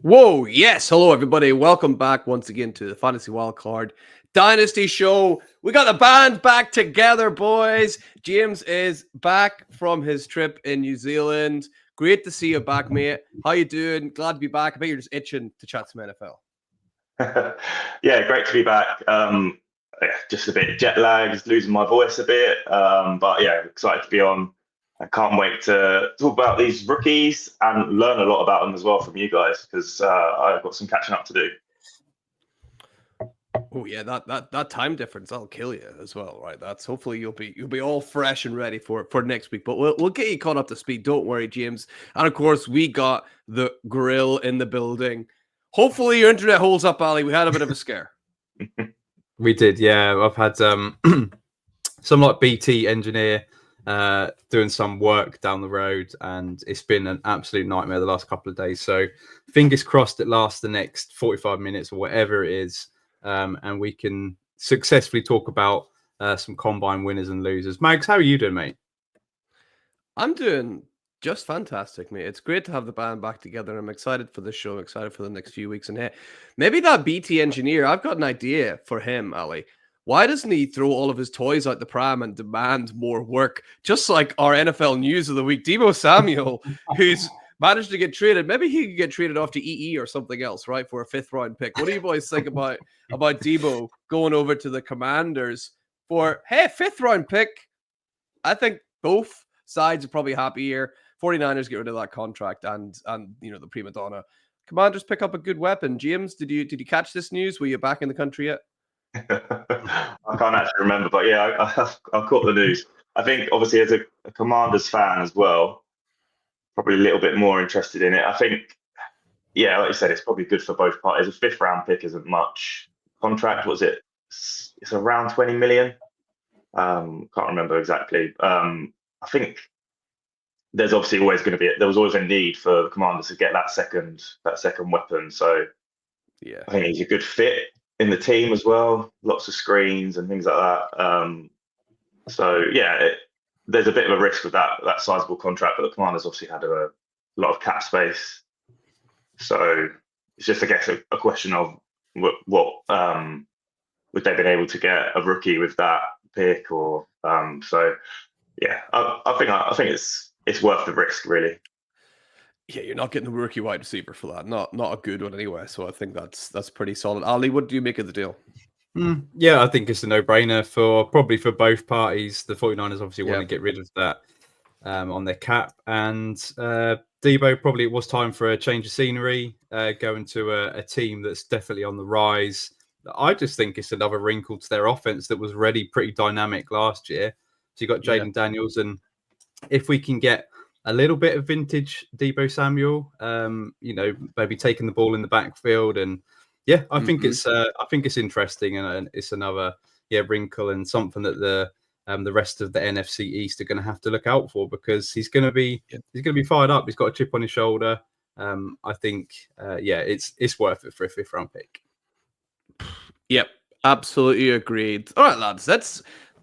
Whoa, yes. Hello, everybody. Welcome back once again to the Fantasy Wildcard Dynasty Show. We got the band back together, boys. James is back from his trip in New Zealand. Great to see you back, mate. How you doing? Glad to be back. I bet you're just itching to chat some NFL. Yeah, great to be back. Just a bit jet lagged, losing my voice a bit. But yeah, excited to be on. I can't wait to talk about these rookies and learn a lot about them as well from you guys because I've got some catching up to do. Oh yeah, that time difference that'll kill you as well, right? That's hopefully you'll be all fresh and ready for next week. But we'll get you caught up to speed. Don't worry, James. And of course, we got the grill in the building. Hopefully your internet holds up, Ali. We had a bit of a scare. We did, yeah. I've had some like BT engineer doing some work down the road, and it's been an absolute nightmare the last couple of days. So fingers crossed it lasts the next 45 minutes or whatever it is, and we can successfully talk about some combine winners and losers. Mags, how are you doing, mate? I'm doing just fantastic, mate. It's great to have the band back together. I'm excited for the show. I'm excited for the next few weeks. And hey, maybe that BT engineer, I've got an idea for him, Ali. Why doesn't he throw all of his toys out the pram and demand more work? Just like our NFL news of the week, Deebo Samuel, who's managed to get traded. Maybe he could get traded off to EE or something else, right? For a 5th round pick. What do you boys think about Deebo going over to the Commanders for, hey, 5th round pick? I think both sides are probably happy here. 49ers get rid of that contract and the prima donna. Commanders pick up a good weapon. James, did you catch this news? Were you back in the country yet? I can't actually remember, but yeah, I caught the news. I think obviously as a Commanders fan as well, probably a little bit more interested in it. I think, yeah, like you said, it's probably good for both parties. A 5th round pick isn't much. Contract, was it? It's around 20 million. Can't remember exactly. I think there's obviously always going to be there was always a need for the Commanders to get that second weapon. So yeah, I think he's a good fit in the team as well. Lots of screens and things like that. So yeah, there's a bit of a risk with that sizable contract, but the Commanders obviously had a lot of cap space. So it's just, I guess, a question of what would they been able to get a rookie with that pick or so yeah, I think it's worth the risk, really. Yeah, you're not getting the rookie wide receiver for that. Not a good one anyway. So I think that's pretty solid. Ali, what do you make of the deal? Yeah, I think it's a no-brainer for both parties. The 49ers obviously want to get rid of that on their cap, and Deebo, probably it was time for a change of scenery, going to a team that's definitely on the rise. I just think it's another wrinkle to their offense that was already pretty dynamic last year. So you got Jalen Daniels, and if we can get a little bit of vintage Deebo Samuel, maybe taking the ball in the backfield, and yeah, I think it's interesting, and it's another wrinkle and something that the rest of the NFC East are going to have to look out for, because he's going to be fired up. He's got a chip on his shoulder. I think it's worth it for a 5th round pick. Yep, absolutely agreed. All right, lads,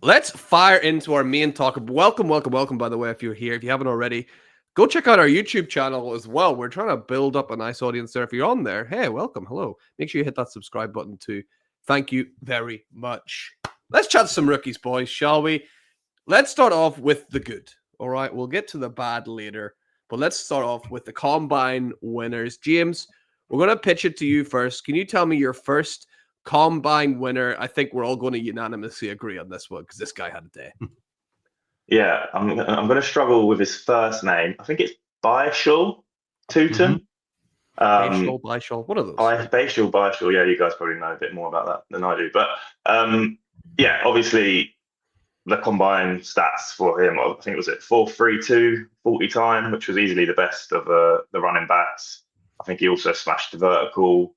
let's fire into our main talk. Welcome, by the way, if you're here. If you haven't already, go check out our YouTube channel as well. We're trying to build up a nice audience there. If you're on there, hey, welcome, hello. Make sure you hit that subscribe button too. Thank you very much. Let's chat some rookies, boys, shall we? Let's start off with the good. All right, we'll get to the bad later, but let's start off with the combine winners. James, we're going to pitch it to you first. Can you tell me your first combine winner? I think we're all going to unanimously agree on this one because this guy had a day. Yeah, I'm going to struggle with his first name. I think it's Bhayshul, Tuten. Bhayshul, what are those? Bhayshul. Yeah, you guys probably know a bit more about that than I do. But yeah, obviously the combine stats for him, I think it was at 4.32 40 time, which was easily the best of the running backs. I think he also smashed the vertical.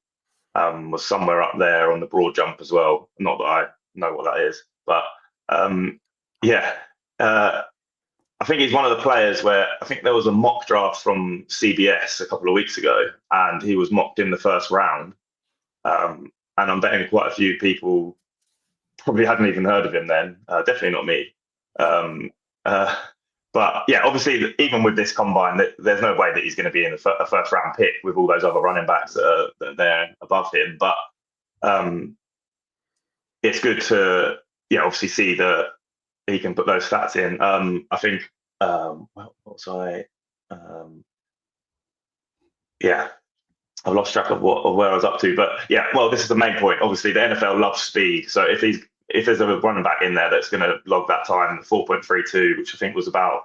Was somewhere up there on the broad jump as well. Not that I know what that is, but I think he's one of the players where I think there was a mock draft from CBS a couple of weeks ago, and he was mocked in the first round. And I'm betting quite a few people probably hadn't even heard of him then. Definitely not me. But yeah, obviously, even with this combine, there's no way that he's going to be in a first round pick with all those other running backs that are there above him. But it's good to obviously see that he can put those stats in. I think what was I? I've lost track of where I was up to. But yeah, well, this is the main point. Obviously, the NFL loves speed. So if there's a running back in there that's going to log that time 4.32, which I think was about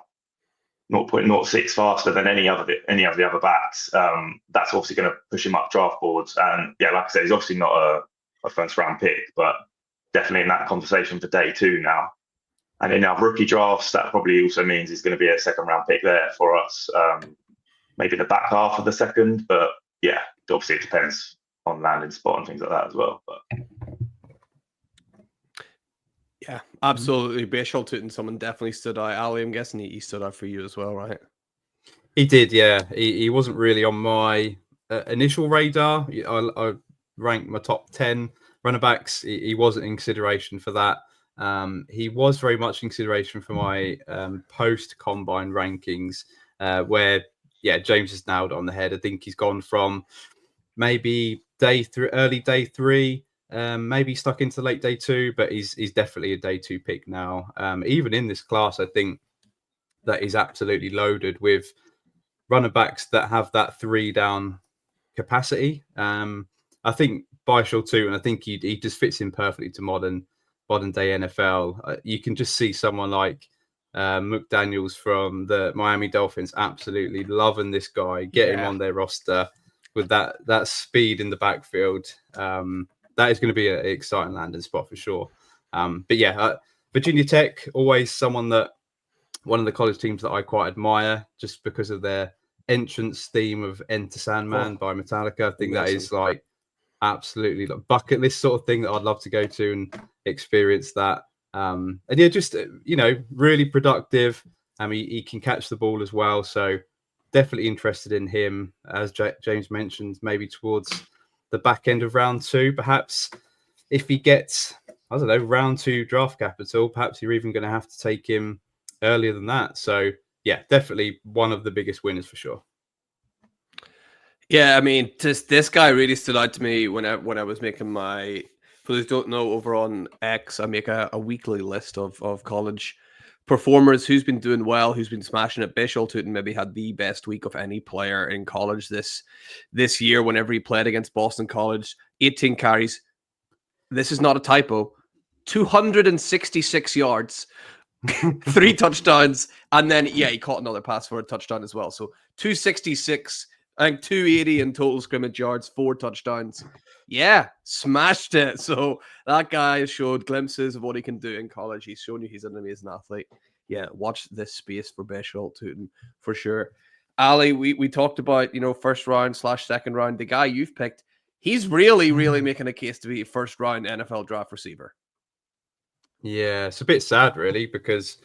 0.06 faster than any of the other backs, that's obviously going to push him up draft boards. And yeah, like I said, he's obviously not a first round pick, but definitely in that conversation for day 2 now. And in our rookie drafts, that probably also means he's going to be a second round pick there for us, maybe in the back half of the second. But yeah, obviously it depends on landing spot and things like that as well. But yeah, absolutely. Bhayshul, Tuten, someone definitely stood out. Ali, I'm guessing he stood out for you as well, right? He did, yeah. He wasn't really on my initial radar. I ranked my top 10 running backs. He wasn't in consideration for that. He was very much in consideration for my post-combine rankings, where, James has nailed it on the head. I think he's gone from maybe early day 3, maybe stuck into late day 2, but he's definitely a day 2 pick now. Even in this class, I think that is absolutely loaded with running backs that have that 3 down capacity. I think Bhayshul too, and I think he just fits in perfectly to modern day NFL. You can just see someone like McDaniels from the Miami Dolphins absolutely loving this guy, get him on their roster with that speed in the backfield. That is going to be an exciting landing spot for sure. But yeah, Virginia Tech, always one of the college teams that I quite admire just because of their entrance theme of Enter Sandman by Metallica. I think that is like absolutely like bucket list sort of thing that I'd love to go to and experience that. And yeah, just really productive. He can catch the ball as well, so definitely interested in him, as James mentioned, maybe towards the back end of round 2, perhaps. If he gets, I don't know, round 2 draft capital, perhaps you're even going to have to take him earlier than that. So yeah, definitely one of the biggest winners for sure. Yeah, I mean, just this guy really stood out to me when I was making my. For those who don't know, over on X, I make a weekly list of college performers, who's been doing well, who's been smashing it. Bhayshul Tuten maybe had the best week of any player in college this year. Whenever he played against Boston College, 18 carries. This is not a typo. 266 yards. 3 touchdowns, and then he caught another pass for a touchdown as well. So 266, I think 280 in total scrimmage yards, 4 touchdowns. Yeah, smashed it. So that guy showed glimpses of what he can do in college. He's shown you he's an amazing athlete. Yeah, watch this space for Bhayshul Tuten for sure. Ali, we talked about first round / second round. The guy you've picked, he's really making a case to be a first round NFL draft receiver. Yeah, it's a bit sad, really, because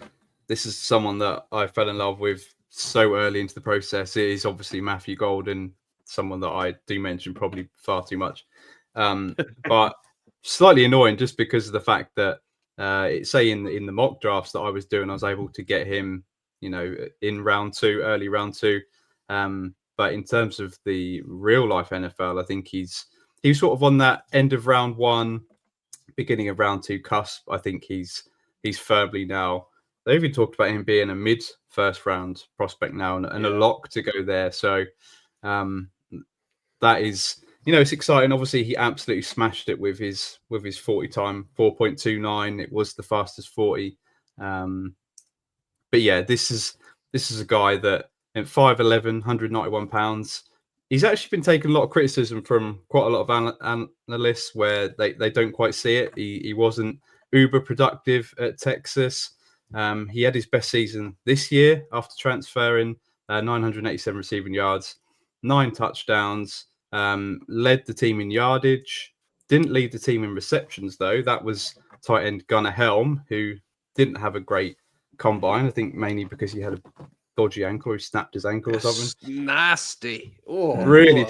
this is someone that I fell in love with so early into the process. It is obviously Matthew Golden, someone that I do mention probably far too much. But slightly annoying just because of the fact that in the mock drafts that I was doing, I was able to get him, in round 2, early round 2. But in terms of the real life NFL, I think he's sort of on that end of round 1, beginning of round 2 cusp. I think he's firmly now. They even talked about him being a mid first round prospect now and a lock to go there. So that is, it's exciting. Obviously, he absolutely smashed it with his 40 time, 4.29. It was the fastest 40. But yeah, this is a guy that at 5'11", 191 pounds. He's actually been taking a lot of criticism from quite a lot of analysts where they don't quite see it. He wasn't uber productive at Texas. He had his best season this year after transferring, 987 receiving yards, 9 touchdowns, led the team in yardage, didn't lead the team in receptions, though. That was tight end Gunnar Helm, who didn't have a great combine, I think mainly because he had a dodgy ankle, he snapped his ankle or something. Nasty. Oh, really?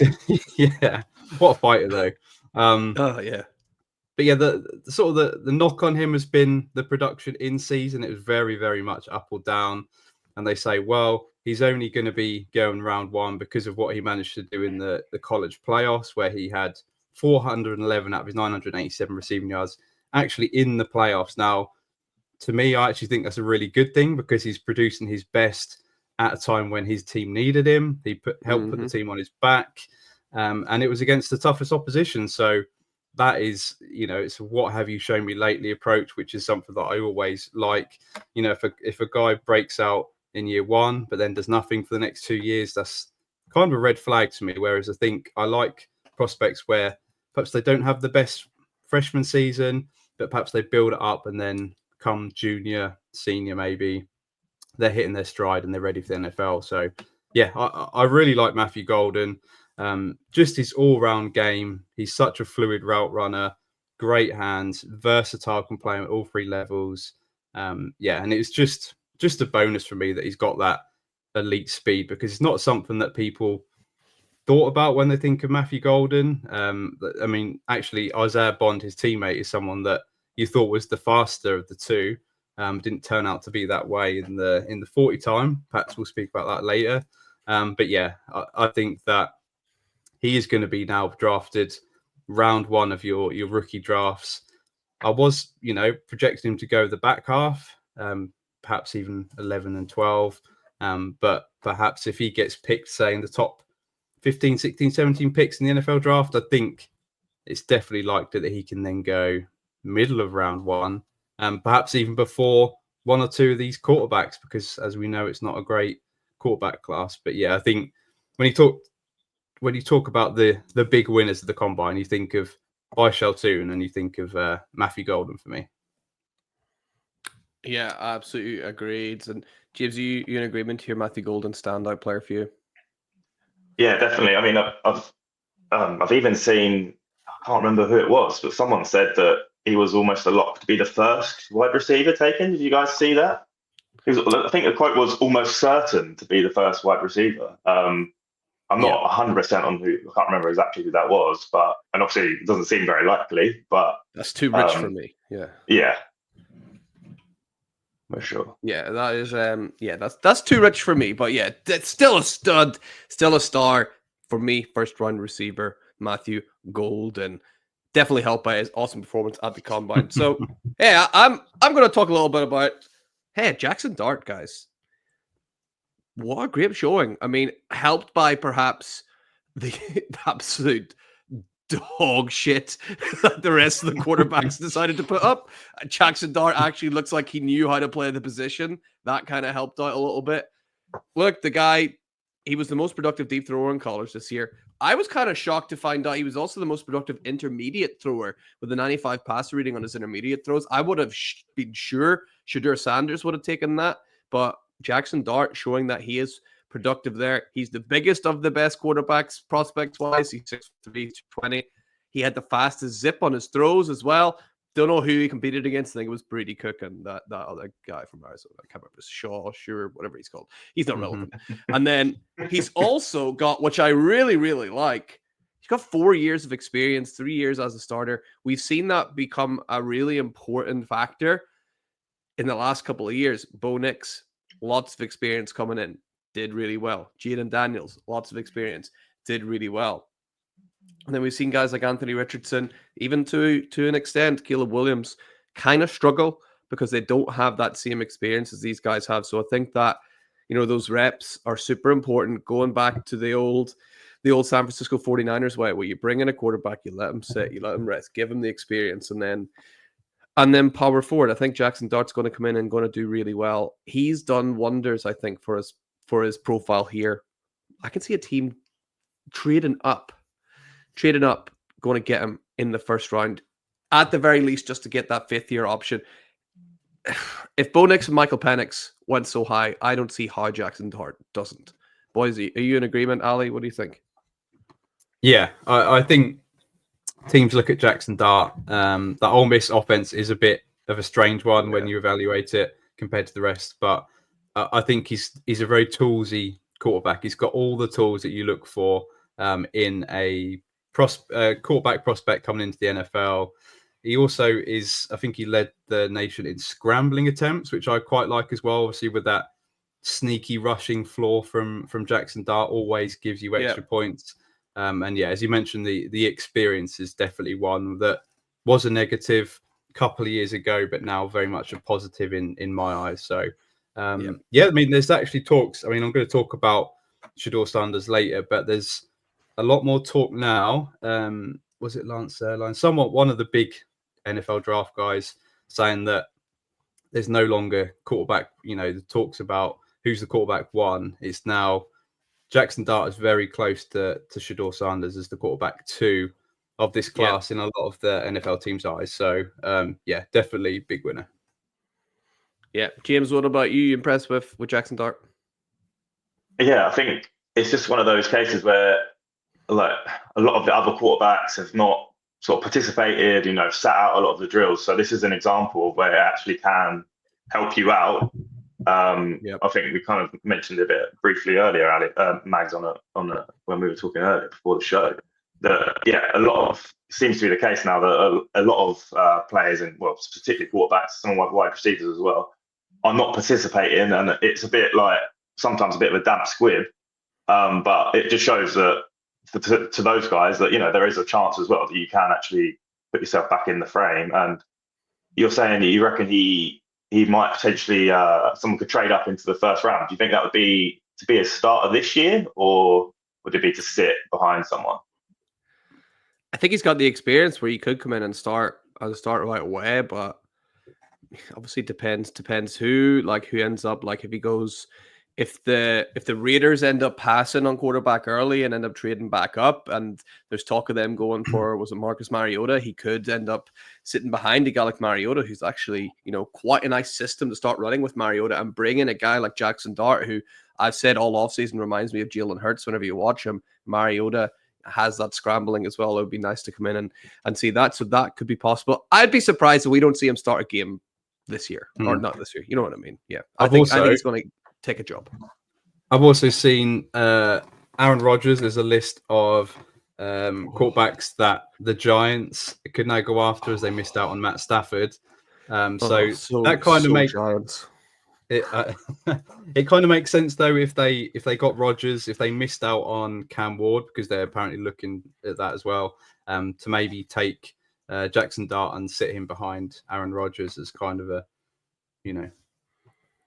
Yeah. What a fighter, though. Yeah. But yeah, the sort of the knock on him has been the production in season. It was very, very much up or down. and they say, well, he's only going to be going round one because of what he managed to do in the college playoffs, where he had 411 out of his 987 receiving yards actually in the playoffs. Now, to me, I actually think that's a really good thing because he's producing his best at a time when his team needed him. He helped put the team on his back, and it was against the toughest opposition. So that is, it's a what have you shown me lately approach, which is something that I always like. If a guy breaks out in year one, but then does nothing for the next 2 years, that's kind of a red flag to me. Whereas I think I like prospects where perhaps they don't have the best freshman season, but perhaps they build it up and then come junior, senior, maybe they're hitting their stride and they're ready for the NFL. So yeah, I really like Matthew Golden. Just his all-round game. He's such a fluid route runner, great hands, versatile, can play at all three levels. And it's just a bonus for me that he's got that elite speed, because it's not something that people thought about when they think of Matthew Golden. I mean, actually, Isaiah Bond, his teammate, is someone that you thought was the faster of the two. Didn't turn out to be that way in the 40 time. Perhaps we'll speak about that later. But yeah, I think that he is going to be now drafted round one of your rookie drafts. I was, projecting him to go the back half, perhaps even 11 and 12. But perhaps if he gets picked, say, in the top 15, 16, 17 picks in the NFL draft, I think it's definitely likely that he can then go middle of round one, perhaps even before one or two of these quarterbacks, because as we know, it's not a great quarterback class. But yeah, I think when you talk about the big winners of the combine, you think of Bhayshul Tuten and you think of Matthew Golden for me. Yeah, absolutely agreed. And James, you in agreement here? Matthew Golden, standout player for you? Yeah, definitely. I mean, I've even seen, I can't remember who it was, but someone said that he was almost a lock to be the first wide receiver taken. Did you guys see that? I think the quote was almost certain to be the first wide receiver. I'm not 100% on who, I can't remember exactly who that was, and obviously it doesn't seem very likely, but that's too rich for me. Yeah. Yeah. For sure. Yeah, that is that's too rich for me. But yeah, that's still a stud, still a star for me. First round receiver, Matthew Golden. Definitely helped by his awesome performance at the combine. So hey, I'm gonna talk a little bit about Jaxson Dart, guys. What a great showing. I mean, helped by perhaps the absolute dog shit that the rest of the quarterbacks decided to put up. Jaxson Dart actually looks like he knew how to play the position. That kind of helped out a little bit. Look, the guy, he was the most productive deep thrower in college this year. I was kind of shocked to find out he was also the most productive intermediate thrower with a 95 passer rating on his intermediate throws. I would have been sure Shedeur Sanders would have taken that, but Jaxson Dart showing that he is productive there. He's the biggest of the best quarterbacks prospects-wise. He's 6'3", 220. He had the fastest zip on his throws as well. Don't know who he competed against. I think it was Brady Cook and that other guy from Arizona. I can't remember. Sure, whatever he's called. He's not relevant. And then he's also got, which I really, really like, he's got 4 years of experience, 3 years as a starter. We've seen that become a really important factor in the last couple of years. Bo Nix, lots of experience coming in, did really well. Jaylin Daniels, lots of experience, did really well. And then we've seen guys like Anthony Richardson, even to an extent, Caleb Williams, kind of struggle because they don't have that same experience as these guys have. So I think that, those reps are super important. Going back to the old San Francisco 49ers way, where you bring in a quarterback, you let him sit, you let him rest, give him the experience, and then power forward. I think Jaxson Dart's going to come in and going to do really well. He's done wonders, I think, for his profile here. I can see a team trading up, going to get him in the first round, at the very least, just to get that fifth-year option. If Bo Nix and Michael Penix went so high, I don't see how Jaxson Dart doesn't. Boys, are you in agreement, Ali? What do you think? Yeah, I think teams look at Jaxson Dart. That Ole Miss offense is a bit of a strange one when you evaluate it compared to the rest, but I think he's a very toolsy quarterback. He's got all the tools that you look for in a quarterback prospect coming into the NFL. He also is, I think he led the nation in scrambling attempts, which I quite like as well. Obviously, with that sneaky rushing floor from Jaxson Dart always gives you extra points. And yeah, as you mentioned, the experience is definitely one that was a negative a couple of years ago, but now very much a positive in my eyes. So yeah, I mean, there's actually talks. I mean, I'm going to talk about Shedeur Sanders later, but there's a lot more talk now. Was it Lance Erline? One of the big NFL draft guys saying that there's no longer quarterback, the talks about who's the quarterback one. It's now Jaxson Dart is very close to Shedeur Sanders as the quarterback 2 of this class in a lot of the NFL teams' eyes. So, yeah, definitely big winner. Yeah. James, what about you? You impressed with Jaxson Dart? Yeah, I think it's just one of those cases where like a lot of the other quarterbacks have not sort of participated, sat out a lot of the drills. So this is an example of where it actually can help you out. I think we kind of mentioned a bit briefly earlier, Mags, on when we were talking earlier before the show. That seems to be the case now that a lot of players, and particularly quarterbacks, some wide receivers as well, are not participating, and it's a bit like sometimes a bit of a damp squib. But it just shows that to those guys that there is a chance as well that you can actually put yourself back in the frame. And you're saying that you reckon he might potentially someone could trade up into the first round. Do you think that would be to be a starter this year, or would it be to sit behind someone? I think he's got the experience where he could come in and start as a starter right away, but obviously depends who ends up, like if he goes, if the Raiders end up passing on quarterback early and end up trading back up, and there's talk of them going for, was it Marcus Mariota? He could end up sitting behind a guy like Mariota, who's actually, quite a nice system to start running with Mariota, and bring in a guy like Jaxson Dart, who I've said all offseason reminds me of Jalen Hurts whenever you watch him. Mariota has that scrambling as well. It would be nice to come in and see that. So that could be possible. I'd be surprised if we don't see him start a game this year, or not this year. You know what I mean? Yeah. I think he's going to take a job. I've also seen Aaron Rodgers. There's a list of quarterbacks that the Giants could now go after as they missed out on Matt Stafford. So that kind of makes Giants. It kind of makes sense though if they got Rodgers, if they missed out on Cam Ward, because they're apparently looking at that as well, to maybe take Jaxson Dart and sit him behind Aaron Rodgers as kind of a,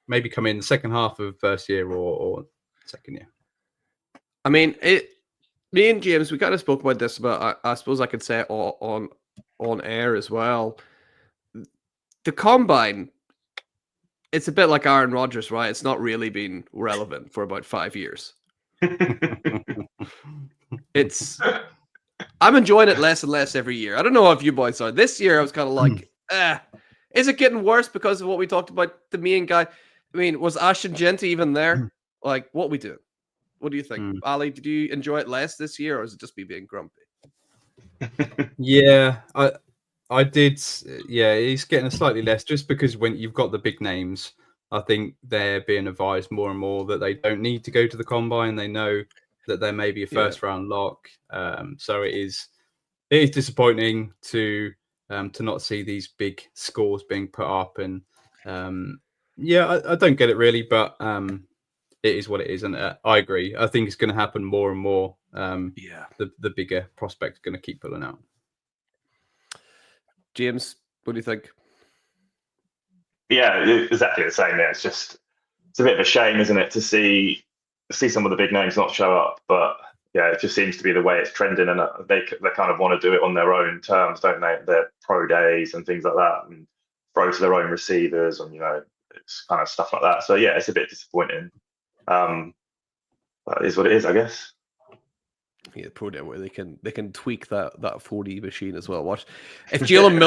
maybe come in the second half of first year or second year. I mean, me and James, we kind of spoke about this, but I suppose I could say it on air as well. The combine, it's a bit like Aaron Rodgers, right? It's not really been relevant for about 5 years. I'm enjoying it less and less every year. I don't know if you boys are. This year, I was kind of like, is it getting worse because of what we talked about? The main guy. I mean, was Ashton Genty even there? Like, what we do? What do you think? Ali, did you enjoy it less this year, or is it just me being grumpy? Yeah, I did. Yeah, it's getting slightly less just because when you've got the big names, I think they're being advised more and more that they don't need to go to the combine. They know that there may be a first round lock. So it is disappointing to not see these big scores being put up. And I don't get it really, but it is what it is. And I agree. I think it's going to happen more and more. The bigger prospects are going to keep pulling out. James, what do you think? Yeah, exactly the same. Yeah, it's a bit of a shame, isn't it, to see some of the big names not show up. But yeah, it just seems to be the way it's trending, and they kind of want to do it on their own terms, don't they? Their pro days and things like that, and throw to their own receivers, and it's kind of stuff like that. So yeah, it's a bit disappointing. That is what it is, I guess. Yeah, pro day where they can tweak that 40 machine as well. Watch if Jalen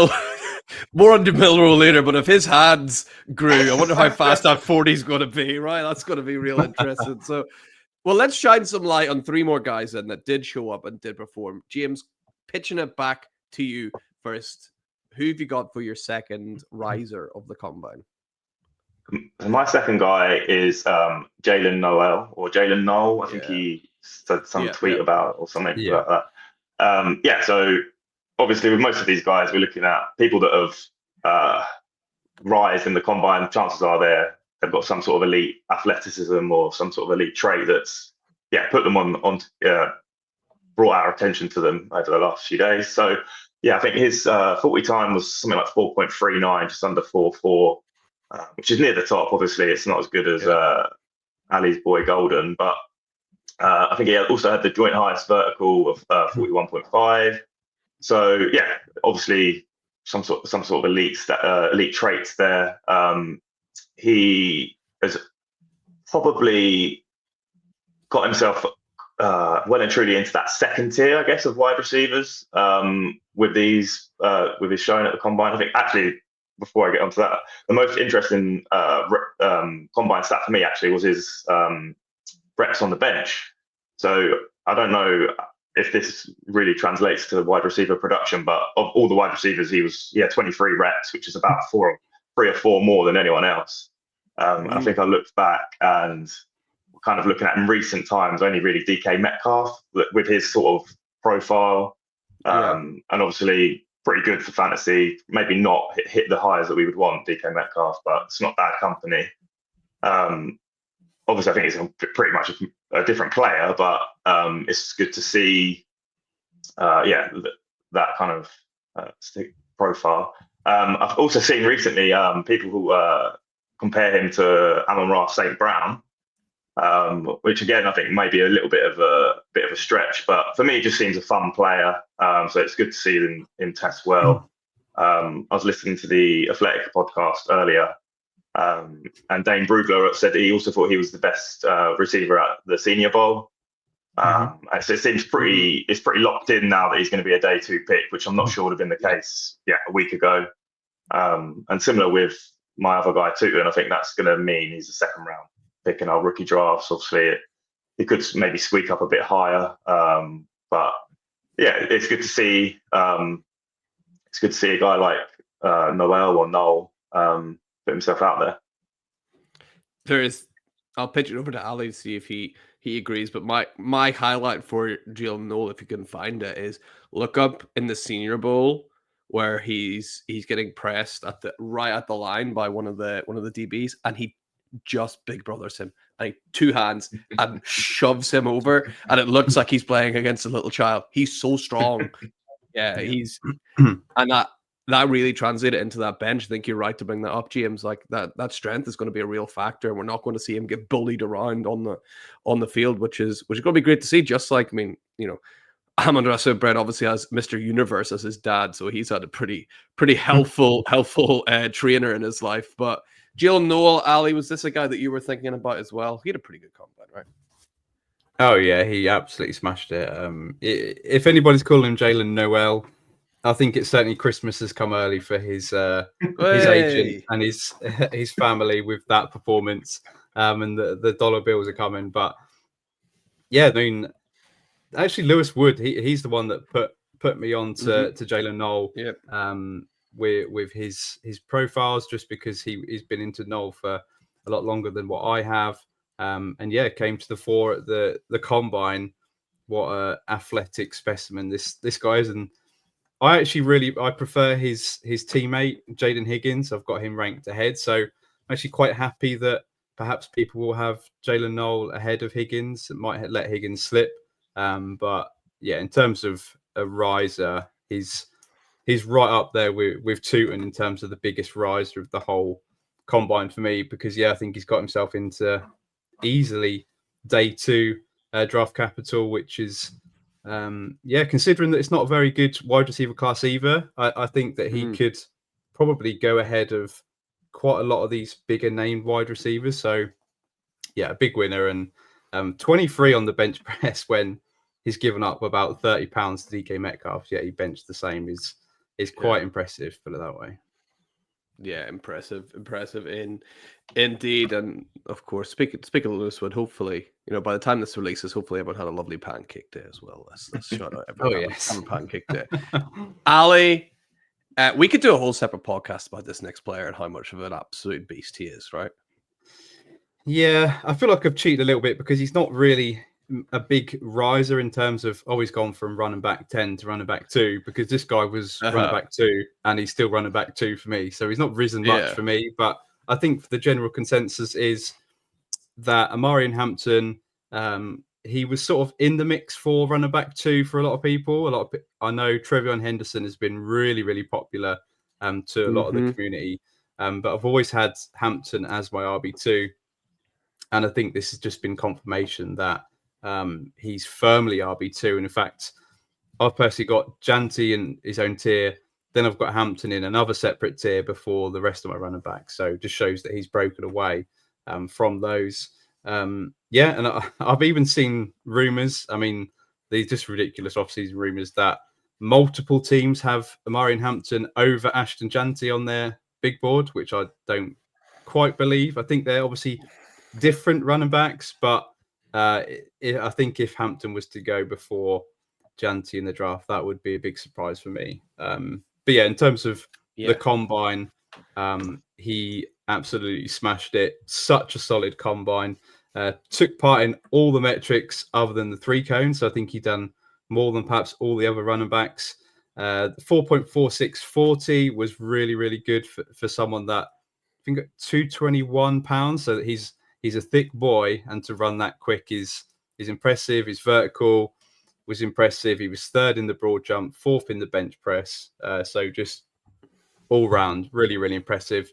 more on Milroe later, but if his hands grew, I wonder how fast that 40 is going to be. Right, that's going to be real interesting. So, well, let's shine some light on 3 more guys then that did show up and did perform. James, pitching it back to you first. Who have you got for your second riser of the combine? My second guy is Jaylin Noel, or Jalen Noel. I think he said some tweet about or something like that. So obviously with most of these guys, we're looking at people that have rise in the combine. Chances are they've got some sort of elite athleticism or some sort of elite trait that's put them on brought our attention to them over the last few days. So yeah, I think his 40 time was something like 4.39, just under 4.4, which is near the top. Obviously, it's not as good as Ali's boy Golden, but I think he also had the joint highest vertical of 41.5. So yeah, obviously some sort of elite traits there. He has probably got himself well and truly into that second tier, I guess, of wide receivers with his showing at the combine. I think actually, before I get onto that, the most interesting combine stat for me actually was his reps on the bench. So I don't know if this really translates to wide receiver production, but of all the wide receivers, he had 23 reps, which is about 3 or 4 more than anyone else. I think I looked back and kind of looking at in recent times, only really DK Metcalf with his sort of profile, and obviously pretty good for fantasy. Maybe not hit the highs that we would want, DK Metcalf, but it's not bad company. Obviously, I think it's pretty much a different player, but it's good to see, that kind of profile. I've also seen recently people who compare him to Amon-Ra St. Brown, which again I think may be a little bit of a stretch, but for me, it just seems a fun player. So it's good to see him test well. I was listening to the Athletic podcast earlier. And Dane Brugler said he also thought he was the best receiver at the Senior Bowl. And so it seems it's pretty locked in now that he's going to be a day 2 pick, which I'm not sure would have been the case a week ago. And similar with my other guy Tuten, I think that's going to mean he's a second round pick in our rookie drafts. Obviously, he could maybe squeak up a bit higher, but yeah, it's good to see. It's good to see a guy like Noel or Noel put himself out there. I'll pitch it over to Ali to see if he agrees. But my highlight for Jalen Noel, if you can find it, is look up in the Senior Bowl where he's getting pressed right at the line by one of the DBs, and he just big brothers him, and he 2 hands and shoves him over, and it looks like he's playing against a little child. He's so strong. Yeah, he's and that really translated into that bench. I think you're right to bring that up, James. Like that strength is going to be a real factor. We're not going to see him get bullied around on the field, which is going to be great to see. Just like, I mean, Amon-Ra St. Brown obviously has Mr. Universe as his dad, so he's had a pretty helpful trainer in his life. But Jalen Noel, Ali, was this a guy that you were thinking about as well? He had a pretty good combine, right? Oh yeah, he absolutely smashed it. If anybody's calling him Jalen Noel, I think it's certainly Christmas has come early for his agent and his family with that performance, and the dollar bills are coming. But yeah, I mean, actually, Lewis Wood, he's the one that put me on to Jalen Noel. Yep. With his profiles, just because he's been into Noel for a lot longer than what I have, and yeah, came to the fore at the combine. What a athletic specimen this guy is, and I actually I prefer his teammate Jaden Higgins. I've got him ranked ahead, so I'm actually quite happy that perhaps people will have Jalen Noel ahead of Higgins. It might let Higgins slip, but yeah, in terms of a riser, he's right up there with Tuten in terms of the biggest riser of the whole combine for me, because I think he's got himself into easily day 2 draft capital, which is considering that it's not a very good wide receiver class either. I think that he could probably go ahead of quite a lot of these bigger named wide receivers. So yeah, a big winner, and 23 on the bench press when he's given up about 30 pounds to DK Metcalf. Yeah, he benched the same is quite impressive, put it that way. Yeah, impressive indeed. And of course, speaking of Lewis Wood, hopefully, by the time this releases, hopefully everyone had a lovely pancake day as well. Let's shout out everyone. Have a pancake day. Ali, we could do a whole separate podcast about this next player and how much of an absolute beast he is, right? Yeah, I feel like I've cheated a little bit because he's not really a big riser in terms of he's gone from running back 10 to running back 2, because this guy was running back 2 and he's still running back 2 for me. So he's not risen much for me, but I think the general consensus is that Omarion Hampton, he was sort of in the mix for running back 2 for a lot of people. I know Trevion Henderson has been really, really popular to a lot of the community, but I've always had Hampton as my RB2, and I think this has just been confirmation that he's firmly RB2. And in fact, I've personally got Janty in his own tier. Then I've got Hampton in another separate tier before the rest of my running backs. So it just shows that he's broken away from those. And I've even seen rumours. I mean, these just ridiculous off-season rumours that multiple teams have Omarion Hampton over Ashton Janty on their big board, which I don't quite believe. I think they're obviously different running backs, but I think if Hampton was to go before Janty in the draft, that would be a big surprise for me. But yeah, in terms of the combine, he absolutely smashed it. Such a solid combine. Took part in all the metrics other than the 3 cones. So I think he done more than perhaps all the other running backs. 4.4640 was really, really good for someone that I think at 221 pounds. So that he's a thick boy, and to run that quick is impressive. His vertical was impressive. He was 3rd in the broad jump, 4th in the bench press. So just all round, really, really impressive.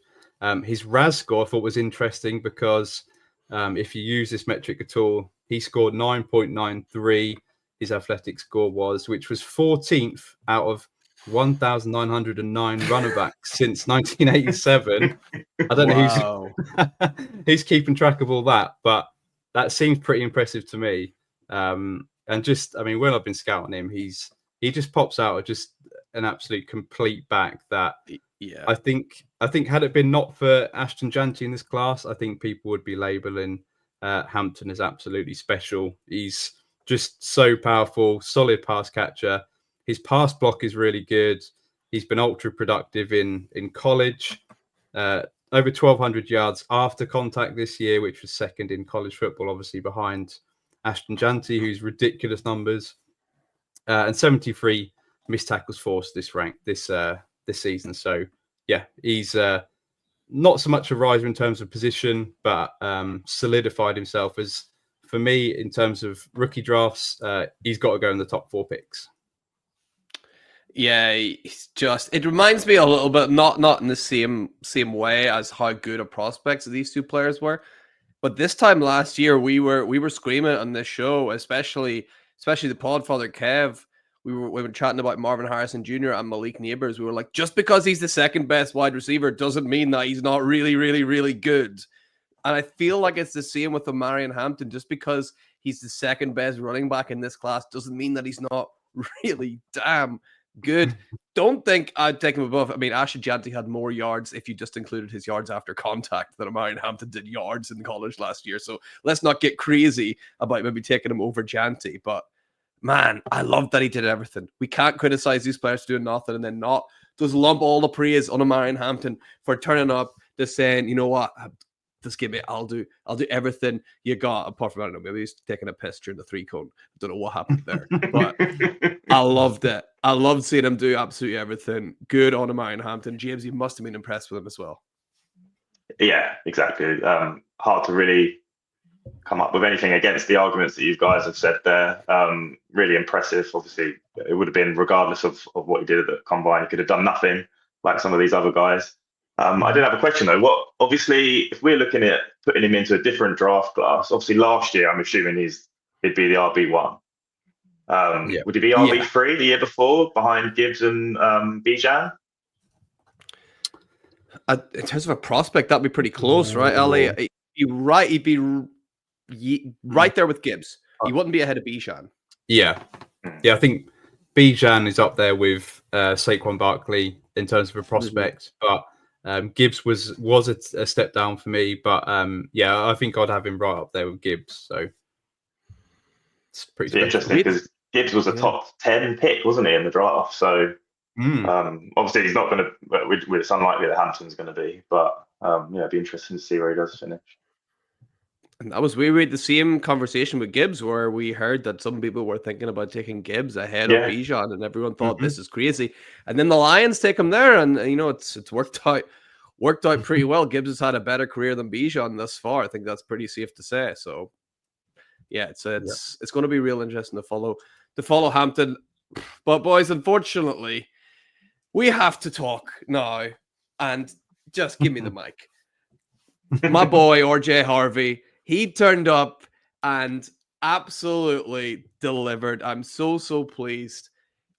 His RAS score I thought was interesting because if you use this metric at all, he scored 9.93. His athletic score was, which was 14th out of 1,909 running backs since 1987. I don't know who's keeping track of all that, but that seems pretty impressive to me. And just, I mean, when I've been scouting him, he just pops out as just an absolute complete back that I think had it been not for Ashton Janty in this class, I think people would be labeling Hampton as absolutely special. He's just so powerful, solid pass catcher. His pass block is really good. He's been ultra productive in college. Over 1,200 yards after contact this year, which was 2nd in college football, obviously behind Ashton Janty, who's ridiculous numbers, and 73 missed tackles forced this season. So yeah, he's not so much a riser in terms of position, but solidified himself as, for me, in terms of rookie drafts, he's got to go in the top 4 picks. Yeah, it reminds me a little bit, not in the same way as how good of prospects these 2 players were. But this time last year, we were screaming on this show, especially the Podfather Kev. We were chatting about Marvin Harrison Jr. and Malik Neighbors. We were like, just because he's the 2nd best wide receiver doesn't mean that he's not really, really, really good. And I feel like it's the same with Omarion Hampton. Just because he's the 2nd best running back in this class doesn't mean that he's not really damn good. Don't think I'd take him above. I mean, Ashton Janty had more yards if you just included his yards after contact than Omarion Hampton did yards in college last year. So let's not get crazy about maybe taking him over Janty. But man, I love that he did everything. We can't criticize these players for doing nothing and then not just lump all the praise on Omarion Hampton for turning up, just saying, you know what, just give me, I'll do everything you got. Apart from, I don't know, maybe he's taking a piss during the 3 cone. I don't know what happened there, but I loved it. I loved seeing him do absolutely everything. Good on Omarion Hampton. James, you must have been impressed with him as well. Yeah, exactly. Hard to really come up with anything against the arguments that you guys have said there. Really impressive. Obviously, it would have been regardless of what he did at the combine. He could have done nothing like some of these other guys. I did have a question though. Obviously, if we're looking at putting him into a different draft class, obviously last year I'm assuming he'd be the RB1. Would he be RB3 the year before behind Gibbs and Bijan? In terms of a prospect, that'd be pretty close, right, Ali? He'd be right there with Gibbs. He wouldn't be ahead of Bijan. Yeah. I think Bijan is up there with Saquon Barkley in terms of a prospect, but Gibbs was a step down for me. But I think I'd have him right up there with Gibbs. So it's pretty interesting because Gibbs was a top 10 pick, wasn't he, in the draft? So obviously he's not going to. It's unlikely that Hampton's going to be, but it'd be interesting to see where he does finish. And that was we had the same conversation with Gibbs where we heard that some people were thinking about taking Gibbs ahead of Bijan, and everyone thought this is crazy. And then the Lions take him there, and it's worked out worked out pretty well. Gibbs has had a better career than Bijan thus far. I think that's pretty safe to say. So, yeah, it's going to be real interesting to follow Hampton. But boys, unfortunately, we have to talk now, and just give me the mic. My boy RJ Harvey, he turned up and absolutely delivered. I'm so pleased.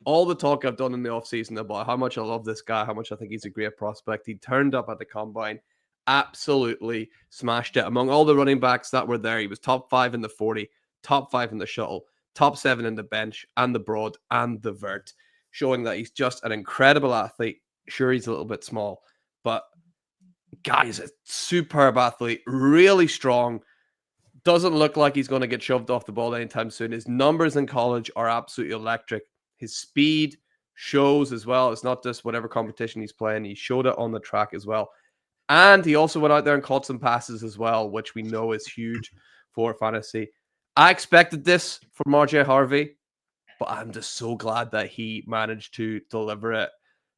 All the talk I've done in the offseason about how much I love this guy, how much I think he's a great prospect. He turned up at the combine, absolutely smashed it. Among all the running backs that were there, he was top 5 in the 40, top 5 in the shuttle, top 7 in the bench and the broad and the vert, showing that he's just an incredible athlete. Sure, he's a little bit small, but guy is a superb athlete, really strong. Doesn't look like he's going to get shoved off the ball anytime soon. His numbers in college are absolutely electric. His speed shows as well. It's not just whatever competition he's playing. He showed it on the track as well. And he also went out there and caught some passes as well, which we know is huge for fantasy. I expected this from RJ Harvey, but I'm just so glad that he managed to deliver it.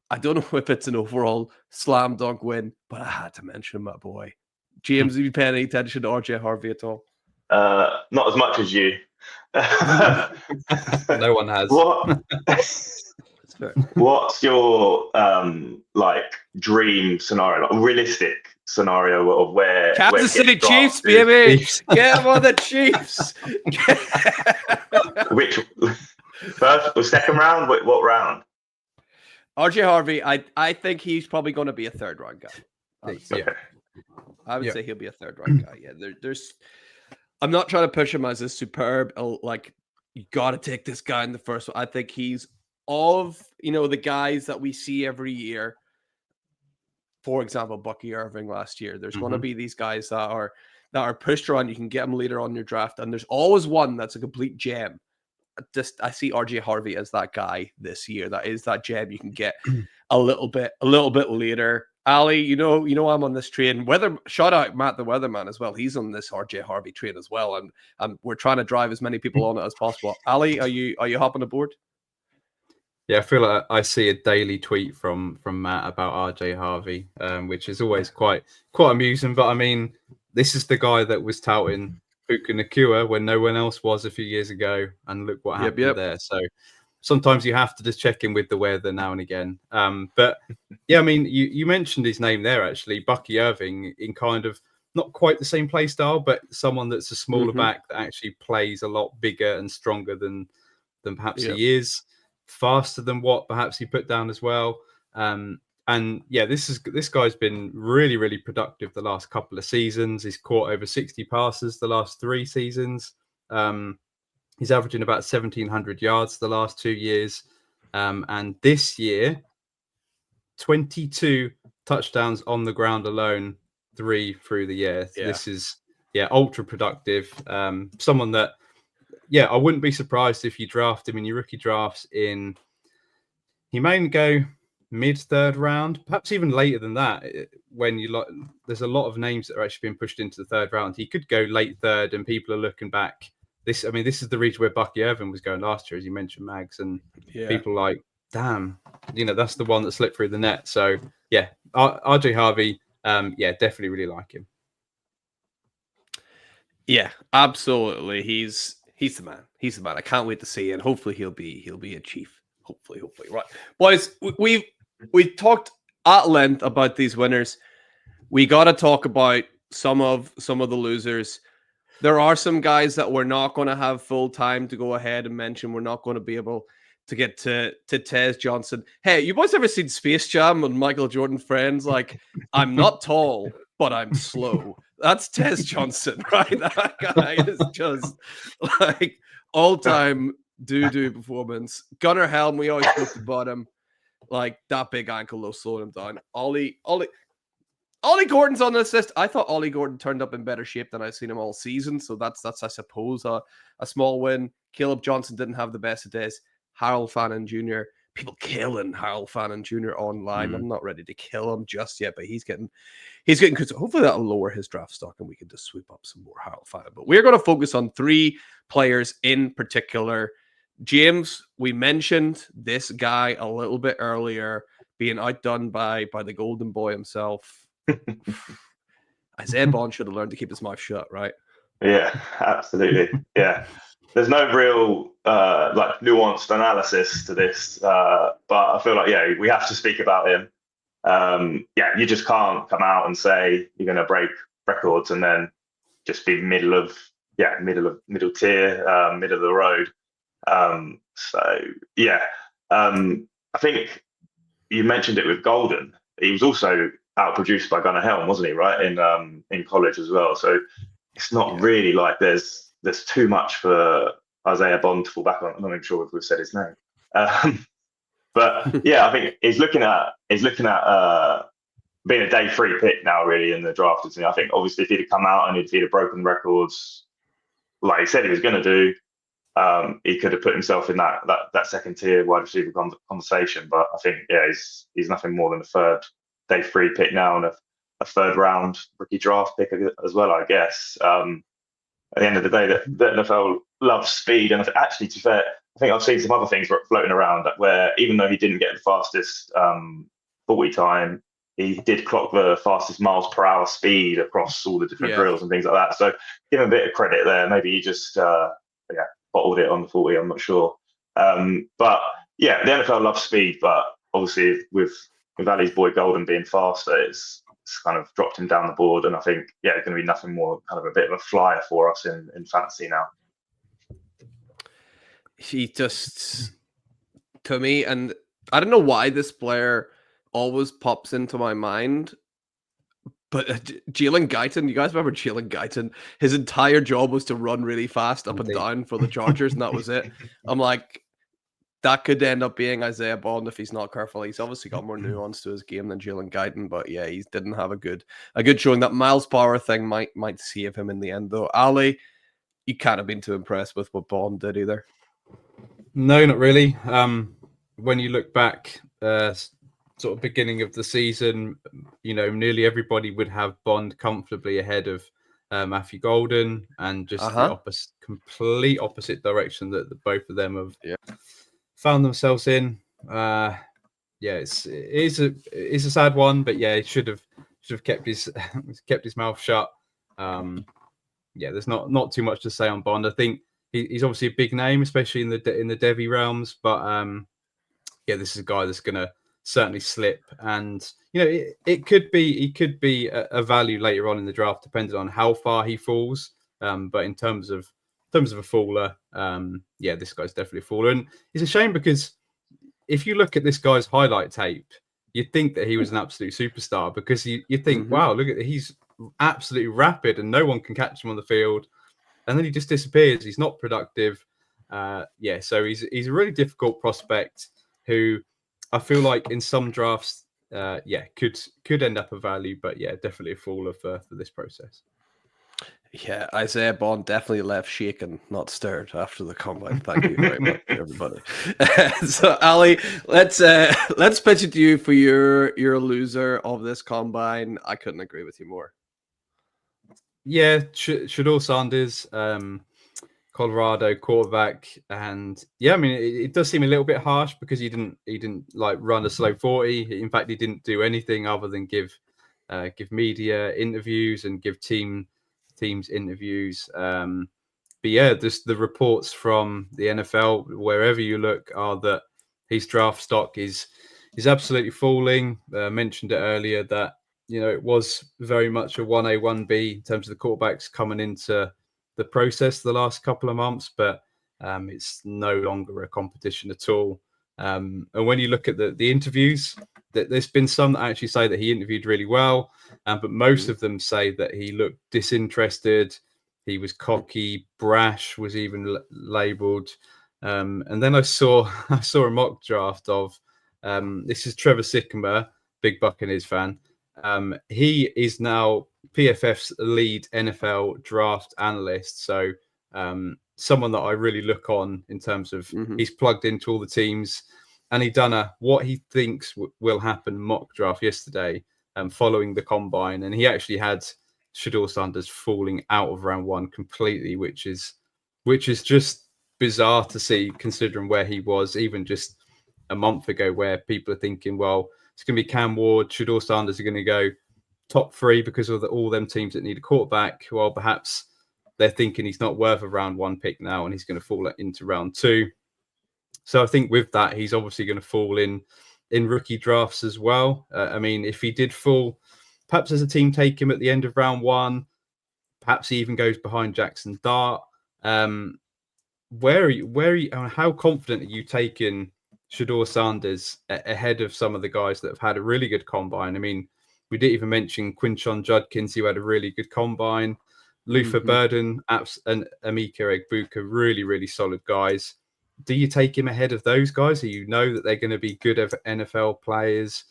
I don't know if it's an overall slam dunk win, but I had to mention my boy. James, have you paying any attention to RJ Harvey at all? Not as much as you. No one has. What's your dream scenario, like realistic scenario of where Kansas City Chiefs, baby? Get him on the Chiefs. Which first or second round? What round? RJ Harvey, I think he's probably going to be a third round guy. I would say he'll be a third round guy. Yeah, there's. I'm not trying to push him as a superb. Like, you got to take this guy in the first one. I think he's of the guys that we see every year. For example, Bucky Irving last year. There's going to be these guys that are pushed around. You can get them later on your draft, and there's always one that's a complete gem. I see RJ Harvey as that guy this year. That is that gem you can get a little bit later. Ali, you know I'm on this train. Shout out Matt the Weatherman as well. He's on this RJ Harvey train as well, and we're trying to drive as many people on it as possible. Ali, are you hopping aboard? Yeah, I feel like I see a daily tweet from Matt about RJ Harvey, which is always quite amusing. But I mean, this is the guy that was touting Puka Nacua when no one else was a few years ago, and look what happened there. So sometimes you have to just check in with the weather now and again. But yeah, I mean, you mentioned his name there, actually, Bucky Irving, in kind of not quite the same play style, but someone that's a smaller back that actually plays a lot bigger and stronger than perhaps he is, faster than what perhaps he put down as well. And yeah, this guy's been really, really productive the last couple of seasons. He's caught over 60 passes the last 3 seasons. He's averaging about 1,700 yards the last 2 years. And this year, 22 touchdowns on the ground alone, 3 through the year. Yeah. This is, ultra productive. Someone that, I wouldn't be surprised if you draft him in your rookie drafts he may go mid-third round, perhaps even later than that. When there's a lot of names that are actually being pushed into the third round. He could go late third, and people are looking back. This is the region where Bucky Irving was going last year, as you mentioned, Mags, and people are like, damn, that's the one that slipped through the net. So yeah, RJ Harvey, definitely really like him. Yeah, absolutely. He's the man. He's the man. I can't wait to see it. And hopefully he'll be a Chief. Hopefully. Right. Boys, we've talked at length about these winners. We got to talk about some of the losers. There are some guys that we're not going to have full time to go ahead and mention. We're not going to be able to get to Tez Johnson. Hey, you boys ever seen Space Jam with Michael Jordan friends? Like, I'm not tall, but I'm slow. That's Tez Johnson, right? That guy is just like all-time doo-doo performance. Gunnar Helm, we always spoke about him. Like, that big ankle low slowing him down. Ollie Gordon's on this list. I thought Ollie Gordon turned up in better shape than I've seen him all season. So that's I suppose, a small win. Caleb Johnson didn't have the best of days. Harold Fannin Jr. People killing Harold Fannin Jr. online. I'm not ready to kill him just yet, but he's getting good. So hopefully that'll lower his draft stock and we can just sweep up some more Harold Fannin. But we're going to focus on 3 players in particular. James, we mentioned this guy a little bit earlier being outdone by the golden boy himself, Isaiah Bond should have learned to keep his mouth shut, right? Yeah, absolutely. Yeah. There's no real like nuanced analysis to this, but I feel like we have to speak about him. You just can't come out and say you're going to break records and then just be middle tier, middle of the road. I think you mentioned it with Golden. He was also outproduced by Gunnar Helm, wasn't he? Right in college as well. So it's not really like there's too much for Isaiah Bond to fall back on. I'm not even sure if we've said his name. But yeah, I think he's looking at being a day 3 pick now, really, in the draft. I think obviously if he'd have come out and if he'd have broken records like he said he was going to do, he could have put himself in that second tier wide receiver conversation. But I think he's nothing more than a third day 3 pick now and a third round rookie draft pick as well, I guess. At the end of the day, the NFL loves speed, and actually, to be fair, I think I've seen some other things floating around where even though he didn't get the fastest 40 time, he did clock the fastest miles per hour speed across all the different drills and things like that. So give him a bit of credit there. Maybe he just bottled it on the 40. I'm not sure. But yeah, the NFL loves speed, but obviously with Ali's boy Golden being faster, it's kind of dropped him down the board. And I think it's going to be nothing more kind of a bit of a flyer for us in fantasy now. He just, to me, and I don't know why this player always pops into my mind, but Jalen Guyton, you guys remember Jalen Guyton? His entire job was to run really fast up and down for the Chargers, and that was it. I'm like, that could end up being Isaiah Bond if he's not careful. He's obviously got more nuance to his game than Jalen Guyton, but yeah, he didn't have a good showing. That miles per hour thing might save him in the end, though. Ali, you can't have been too impressed with what Bond did either. No, not really. When you look back, sort of beginning of the season, nearly everybody would have Bond comfortably ahead of Matthew Golden, and just the complete opposite direction that both of them have found themselves in. It is a sad one, but he should have kept his mouth shut. There's not too much to say on Bond. I think he's obviously a big name, especially in the Devy realms, but this is a guy that's going to certainly slip, and he could be a value later on in the draft, depending on how far he falls. But in terms of a faller, this guy's definitely a faller, and it's a shame because if you look at this guy's highlight tape, you'd think that he was an absolute superstar, because you think, wow, look at he's absolutely rapid and no one can catch him on the field, and then he just disappears. He's not productive. So he's a really difficult prospect who I feel like in some drafts, could end up a value, but definitely a faller for this process. Yeah, Isaiah Bond definitely left shaken, not stirred after the combine. Thank you very much, everybody. So, Ali, let's pitch it to you for your loser of this combine. I couldn't agree with you more. Yeah, Shedeur Sanders, Colorado quarterback, and it does seem a little bit harsh because he didn't like run a slow 40. In fact, he didn't do anything other than give media interviews and give teams interviews. Just the reports from the NFL, wherever you look, are that his draft stock is absolutely falling. Mentioned it earlier that it was very much a 1A 1B in terms of the quarterbacks coming into the process the last couple of months, but it's no longer a competition at all. And when you look at the interviews, there's been some that actually say that he interviewed really well, but most of them say that he looked disinterested, he was cocky, brash was even labeled. And then I saw a mock draft of this is Trevor Sycamore, big Buccaneers fan. He is now PFF's lead NFL draft analyst. So someone that I really look on in terms of he's plugged into all the teams, and he done what he thinks will happen mock draft yesterday following the combine. And he actually had Shedeur Sanders falling out of round 1 completely, which is just bizarre to see, considering where he was even just a month ago, where people are thinking, well, it's going to be Cam Ward, Shedeur Sanders are going to go top 3 because of all them teams that need a quarterback. Well, perhaps they're thinking he's not worth a round 1 pick now, and he's going to fall into round 2. So I think with that, he's obviously going to fall in rookie drafts as well. I mean, if he did fall, perhaps as a team take him at the end of round 1, perhaps he even goes behind Jaxson Dart. Where are you, how confident are you taking Shedeur Sanders ahead of some of the guys that have had a really good combine? I mean, we didn't even mention Quinshon Judkins, who had a really good combine. Luther Burden and Emeka Egbuka, really, really solid guys. Do you take him ahead of those guys? Do you know that they're going to be good NFL players?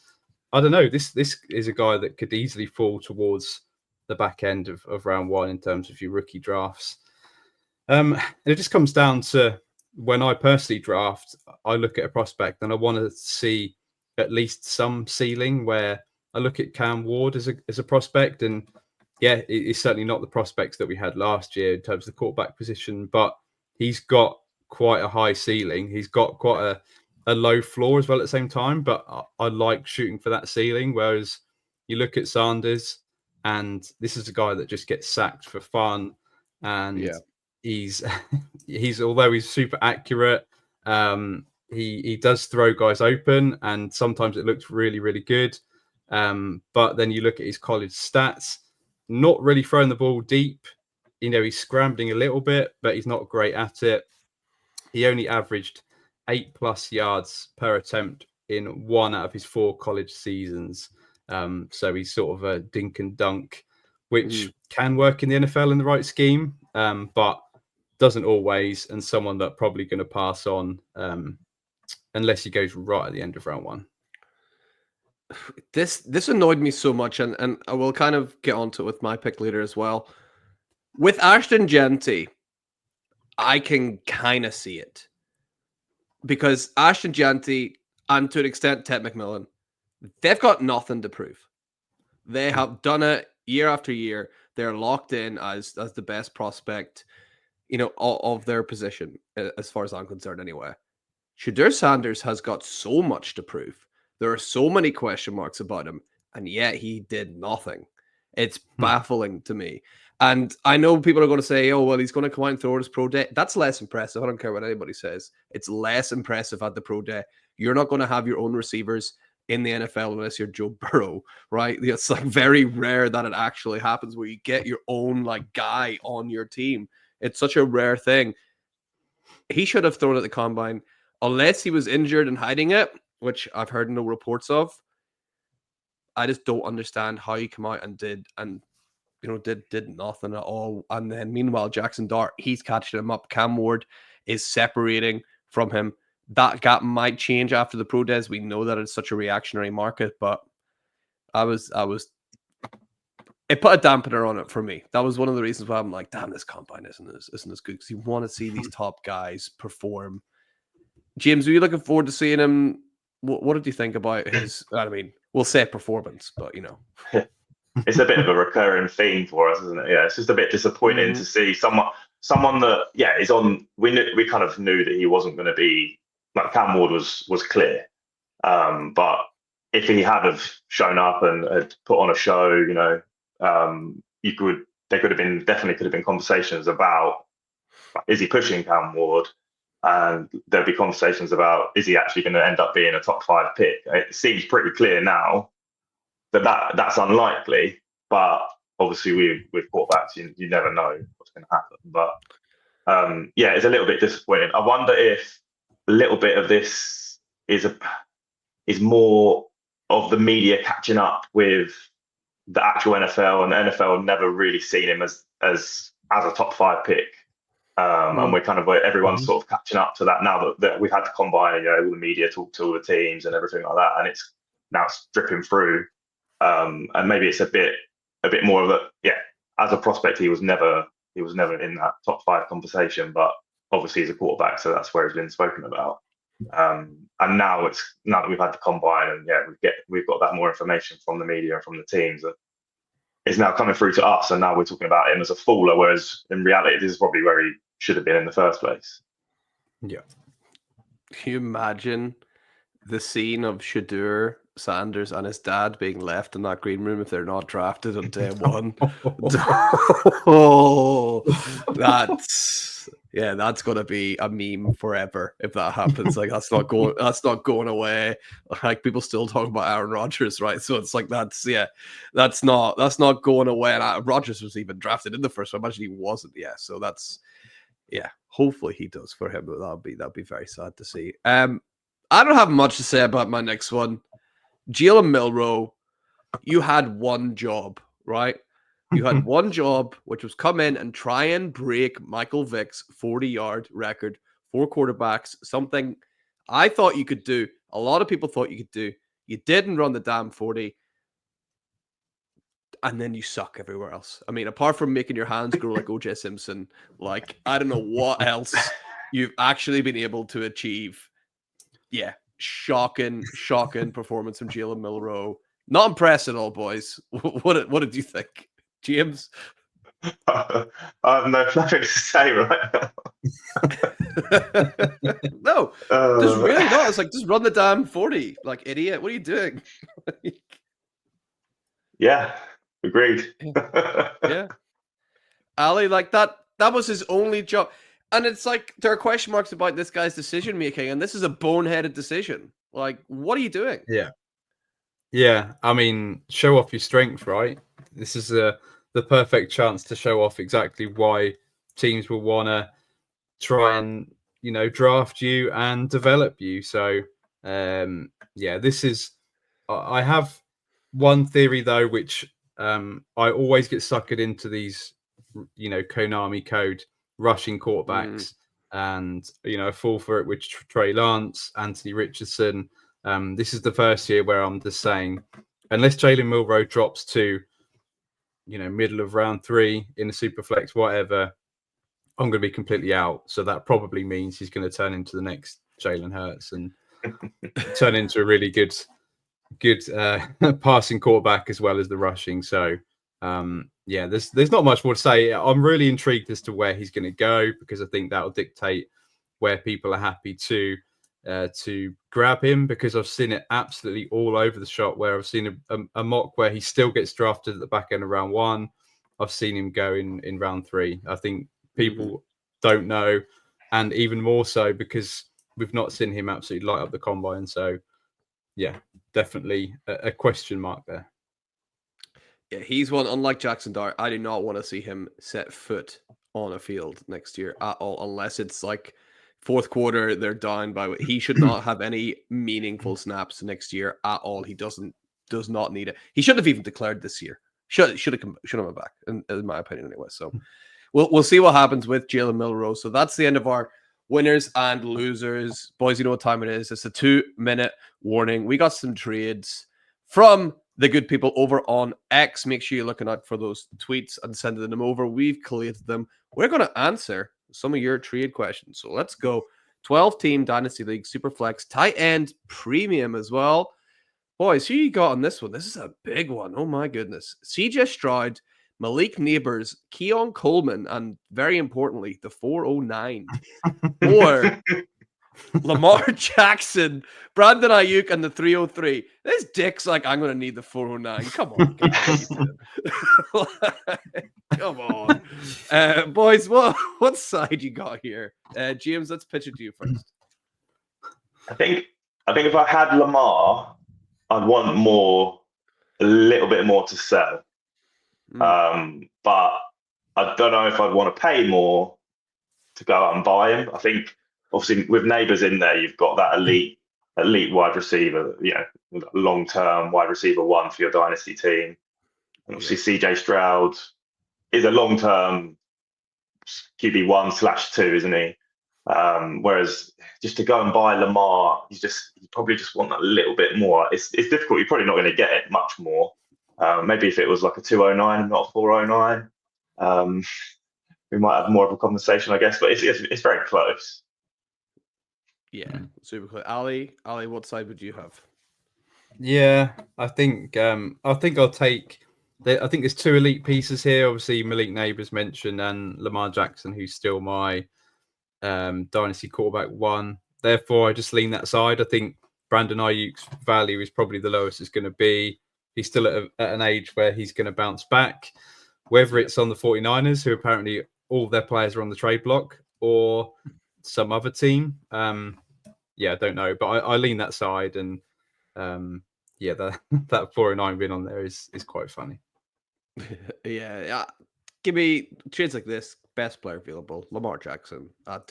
I don't know. This is a guy that could easily fall towards the back end of round 1 in terms of your rookie drafts. It just comes down to when I personally draft, I look at a prospect and I want to see at least some ceiling, where I look at Cam Ward as a prospect, and yeah, it's certainly not the prospects that we had last year in terms of the quarterback position, but he's got quite a high ceiling. He's got quite a low floor as well at the same time, but I like shooting for that ceiling. Whereas you look at Sanders, and this is a guy that just gets sacked for fun, and he's although he's super accurate, he does throw guys open, and sometimes it looks really, really good. But then you look at his college stats, not really throwing the ball deep. He's scrambling a little bit, but he's not great at it. He only averaged 8+ yards per attempt in 1 out of his 4 college seasons. So he's sort of a dink and dunk, which can work in the NFL in the right scheme, but doesn't always, and someone that probably going to pass on unless he goes right at the end of round 1. This annoyed me so much, and I will kind of get onto it with my pick later as well. With Ashton Jeanty, I can kind of see it, because Ashton Jeanty, and to an extent Ted McMillan, they've got nothing to prove. They have done it year after year. They're locked in as the best prospect, of their position, as far as I'm concerned anyway. Shedeur Sanders has got so much to prove. There are so many question marks about him, and yet he did nothing. It's baffling to me. And I know people are going to say, oh, well, he's going to come out and throw his pro day. That's less impressive. I don't care what anybody says. It's less impressive at the pro day. You're not going to have your own receivers in the NFL unless you're Joe Burrow, right? It's like very rare that it actually happens where you get your own guy on your team. It's such a rare thing. He should have thrown at the combine, unless he was injured and hiding it, which I've heard no reports of. I just don't understand how he came out and did nothing at all. And then meanwhile, Jaxson Dart, he's catching him up. Cam Ward is separating from him. That gap might change after the pro days. We know that it's such a reactionary market, but it put a dampener on it for me. That was one of the reasons why I'm like, damn, this combine isn't as good, because you want to see these top guys perform. James, were you looking forward to seeing him? What did you think about his, I mean, we'll say performance, but It's a bit of a recurring theme for us, isn't it? Yeah, it's just a bit disappointing to see someone that, is on. We kind of knew that he wasn't going to be, like, Cam Ward was clear, but if he had have shown up and had put on a show, there could have been conversations about, is he pushing Cam Ward, and there'd be conversations about, is he actually going to end up being a top 5 pick? It seems pretty clear now that's unlikely, but obviously with quarterbacks, you never know what's going to happen. But it's a little bit disappointing. I wonder if a little bit of this is more of the media catching up with the actual NFL, and the NFL never really seen him as a top 5 pick. And we're kind of, everyone's sort of catching up to that now that we've had to combine, all the media talk to all the teams and everything like that, and it's dripping through. And maybe it's a bit more of as a prospect, he was never in that top 5 conversation, but obviously he's a quarterback, so that's where he's been spoken about. And now that we've had the combine, and we've got that more information from the media and from the teams, that it's now coming through to us, and now we're talking about him as a faller, whereas in reality, this is probably where he should have been in the first place. Yeah. Can you imagine the scene of Shedeur Sanders and his dad being left in that green room if they're not drafted on day one. Oh, that's gonna be a meme forever if that happens. Like that's not going away. Like people still talk about Aaron Rodgers, right? So it's like that's not going away. And Rodgers was even drafted in the first one. Imagine he wasn't. Yeah, so that's hopefully he does for him. But that'd be very sad to see. I don't have much to say about my next one. Jalen Milroe, you had one job, right? You had one job, which was come in and try and break Michael Vick's 40-yard record for quarterbacks, something I thought you could do. A lot of people thought you could do. You didn't run the damn 40, and then you suck everywhere else. I mean, apart from making your hands grow like O.J. Simpson, like, I don't know what else you've actually been able to achieve. Yeah, shocking performance from Jalen Milroe. Not impressed at all, boys. What did you think? James? I have nothing to say right now. No, just really not. It's like, just run the damn 40, like idiot. What are you doing? Yeah, agreed. Yeah. Ali, like that was his only job. And it's like, there are question marks about this guy's decision making, and this is a boneheaded decision. Like, what are you doing? Yeah. I mean, show off your strength, right? This is the perfect chance to show off exactly why teams will want to try and draft you and develop you. So this is. I have one theory though, which I always get suckered into these, Konami code rushing quarterbacks, and I fall for it with Trey Lance, Anthony Richardson. This is the first year where I'm just saying, unless Jalen Milroe drops to middle of round 3 in a super flex, whatever, I'm going to be completely out. So that probably means he's going to turn into the next Jalen Hurts and turn into a really good passing quarterback as well as the rushing. So there's not much more to say. I'm really intrigued as to where he's going to go, because I think that will dictate where people are happy to grab him, because I've seen it absolutely all over the shop, where I've seen a mock where he still gets drafted at the back end of round 1. I've seen him go in round 3. I think people don't know, and even more so because we've not seen him absolutely light up the combine. So yeah, definitely a question mark there. Yeah, he's one, unlike Jaxson Dart, I do not want to see him set foot on a field next year at all, unless it's like fourth quarter, they're down by. He should not have any meaningful snaps next year at all. He does not need it. He should have even declared this year. Should have come back, in my opinion, anyway. So we'll see what happens with Jalen Milroe. So that's the end of our winners and losers. Boys, you know what time it is. It's a 2-minute warning. We got some trades from the good people over on X. Make sure you're looking out for those tweets and sending them over. We've collated them. We're going to answer some of your trade questions. So let's go. 12-team Dynasty League, Superflex, tight end premium as well. Boys, who you got on this one? This is a big one. Oh my goodness. CJ Stroud, Malik Neighbors, Keon Coleman, and very importantly, the 409. Or Lamar Jackson, Brandon Ayuk, and the 303. This dick's like, I'm going to need the 409. Come on, guys. Come on. Boys, what side you got here? James, let's pitch it to you first. I think if I had Lamar, I'd want a little bit more to sell. But I don't know if I'd want to pay more to go out and buy him. I think obviously with Neighbors in there, you've got that elite wide receiver, long-term wide receiver 1 for your dynasty team. And obviously CJ Stroud is a long-term QB 1/2, isn't he? Whereas just to go and buy Lamar, you probably just want a little bit more. It's difficult. You're probably not going to get it much more. Maybe if it was like a 209 and not a 409, we might have more of a conversation, I guess. But it's very close. Yeah, super close. Ali, what side would you have? Yeah, I think I'll take. I think there's 2 elite pieces here. Obviously, Malik Neighbors mentioned, and Lamar Jackson, who's still my dynasty quarterback 1. Therefore, I just lean that side. I think Brandon Ayuk's value is probably the lowest it's going to be. He's still at an age where he's going to bounce back. Whether it's on the 49ers, who apparently all their players are on the trade block, or some other team, I don't know. But I lean that side, and that 409 being on there is quite funny. Yeah. Give me trades like this. Best player available, Lamar Jackson. I'd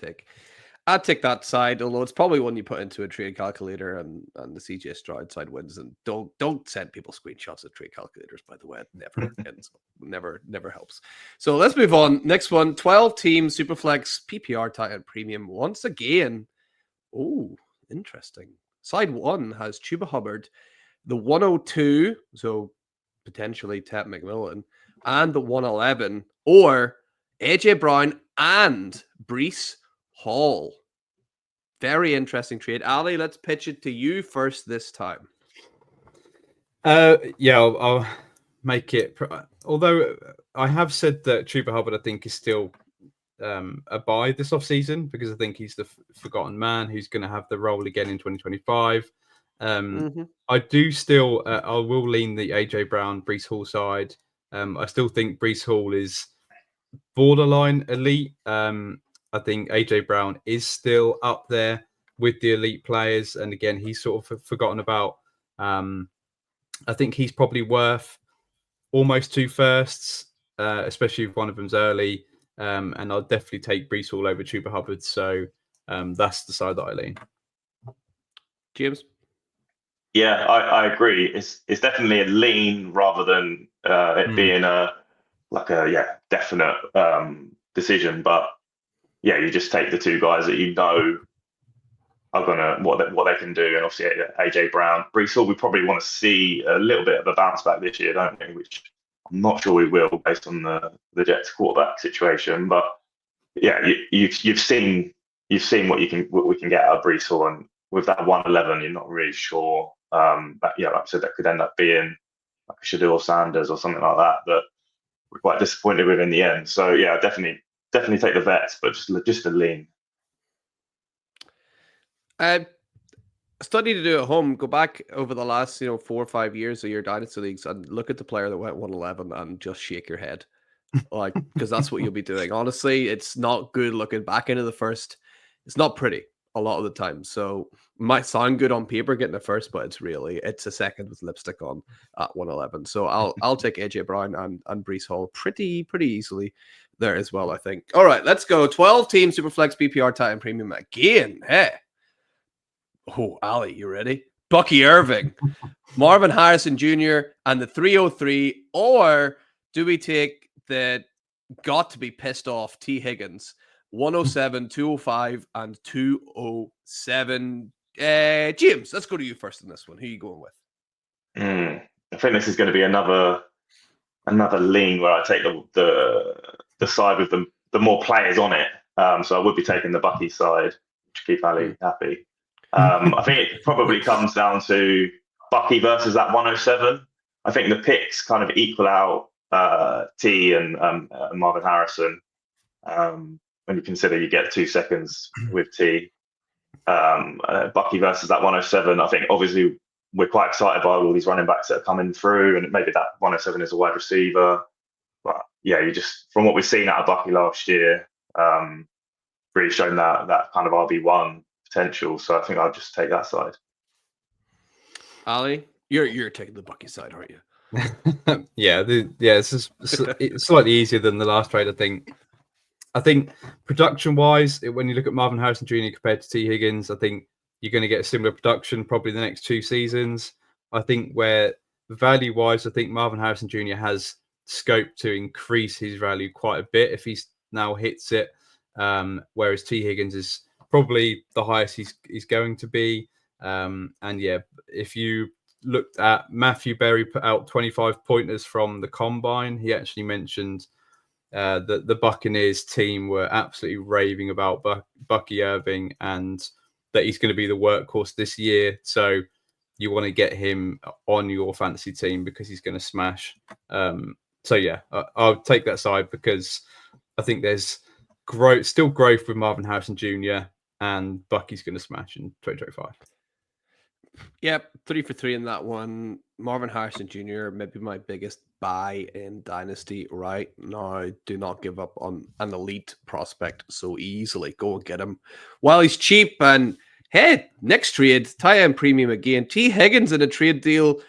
take that side, although it's probably one you put into a trade calculator, and the CJ Stroud side wins. And don't send people screenshots of trade calculators, by the way. It never ends up, never helps. So let's move on. Next one, 12-team Superflex PPR tight end premium. Once again, interesting. Side 1 has Chuba Hubbard, the 102, so potentially Ted McMillan, and the 111, or AJ Brown and Breece Hall. Very interesting trade. Ali, let's pitch it to you first this time. I'll make it. Although I have said that Chuba Hubbard, I think, is still a buy this offseason, because I think he's the forgotten man who's going to have the role again in 2025. I do still, I will lean the AJ Brown, Breece Hall side. I still think Breece Hall is borderline elite. I think AJ Brown is still up there with the elite players, and again, he's sort of forgotten about. I think he's probably worth almost 2 firsts, especially if one of them's early. And I'll definitely take Breece Hall over Chuba Hubbard. So that's the side that I lean. James? Yeah, I agree. It's definitely a lean rather than it being a definite decision. But yeah, you just take the 2 guys that you know are gonna what they can do, and obviously AJ Brown, Breece Hall. We probably want to see a little bit of a bounce back this year, don't we? Which I'm not sure we will, based on the Jets quarterback situation. But yeah, you've seen what we can get out of Breece Hall, and with that 111, you're not really sure. But yeah, like I said, that could end up being like a Shedeur Sanders or something like that we're quite disappointed with in the end. So yeah, definitely take the vets, but just a lean. Study to do at home. Go back over the last 4 or 5 years of your dynasty leagues and look at the player that went 111 and just shake your head, like, because that's what you'll be doing. Honestly, it's not good looking back into the first. It's not pretty a lot of the time. So it might sound good on paper getting the first, but it's a second with lipstick on at 111. So I'll take AJ Brown and Breece Hall pretty easily there as well, I think. All right, let's go. 12-team Superflex PPR tight end premium again. Hey. Oh, Ali, you ready? Bucky Irving, Marvin Harrison Jr., and the 303, or do we take the got to be pissed off T. Higgins, 107, 205, and 207? James, let's go to you first in this one. Who are you going with? I think this is going to be another lean where I take the side with the more players on it. So I would be taking the Bucky side to keep Ali happy. I think it probably comes down to Bucky versus that 107. I think the picks kind of equal out T and Marvin Harrison. When you consider you get 2 seconds with T. Bucky versus that 107. I think obviously we're quite excited by all these running backs that are coming through, and maybe that 107 is a wide receiver. But yeah, you just, from what we've seen out of Bucky last year, really shown that kind of RB1 potential. So I think I'll just take that side. Ali, you're taking the Bucky side, aren't you? It's slightly easier than the last trade, I think. I think production-wise, when you look at Marvin Harrison Jr. compared to T. Higgins, I think you're going to get a similar production probably the next 2 seasons. I think where value-wise, I think Marvin Harrison Jr. has scope to increase his value quite a bit if he now hits it, whereas T. Higgins is probably the highest he's going to be. And yeah, if you looked at Matthew Berry put out 25 pointers from the combine, he actually mentioned that the Buccaneers team were absolutely raving about Bucky Irving and that he's going to be the workhorse this year. So you want to get him on your fantasy team because he's going to smash. So yeah, I'll take that side because I think there's still growth with Marvin Harrison Jr. and Bucky's going to smash in 2025. Yep, 3 for 3 in that one. Marvin Harrison Jr., maybe my biggest buy in Dynasty right now. Do not give up on an elite prospect so easily. Go and get him while he's cheap. And hey, next trade, tie in premium again. T. Higgins in a trade deal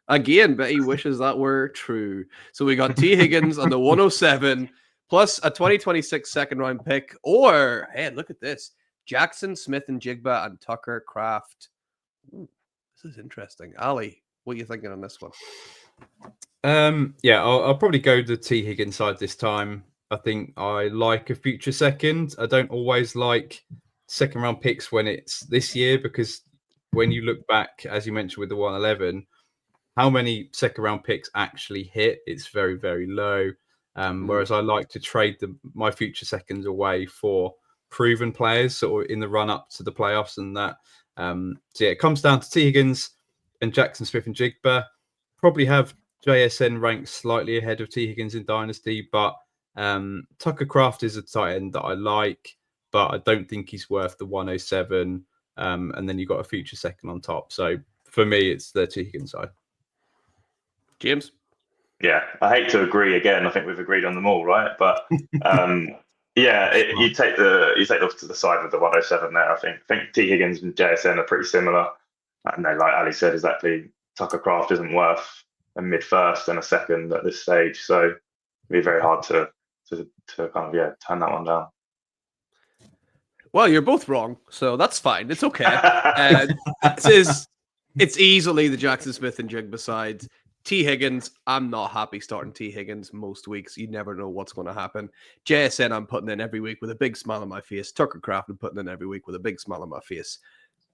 again, but he wishes that were true. So we got T. Higgins on the 107 plus a 2026 second round pick. Or, hey, look at this. Jaxson, Smith and Jigba, and Tucker Craft. Ooh. This is interesting. Ali, what are you thinking on this one? Yeah, I'll probably go the T. Higgins side this time. I think I like a future second. I don't always like second round picks when it's this year, because when you look back, as you mentioned with the 111, how many second round picks actually hit? It's very, very low. Whereas I like to trade my future seconds away for proven players sort of in the run up to the playoffs and that. So yeah, it comes down to T. Higgins and Jaxson, Smith and Jigba. Probably have JSN ranked slightly ahead of T. Higgins in Dynasty, but Tucker Craft is a tight end that I like, but I don't think he's worth the 107. And then you've got a future second on top. So for me, it's the T. Higgins side. James? Yeah, I hate to agree again. I think we've agreed on them all, right? But yeah, you take off to the side of the 107 there. I think T. Higgins and JSN are pretty similar. And then, like Ali said, exactly, Tucker Craft isn't worth a mid-first and a second at this stage. So it'd be very hard to kind of, turn that one down. Well, you're both wrong, so that's fine. It's okay. It's easily the Jaxson, Smith and Jigba side. T. Higgins, I'm not happy starting T. Higgins most weeks. You never know what's going to happen. JSN, I'm putting in every week with a big smile on my face. Tucker Craft, I'm putting in every week with a big smile on my face.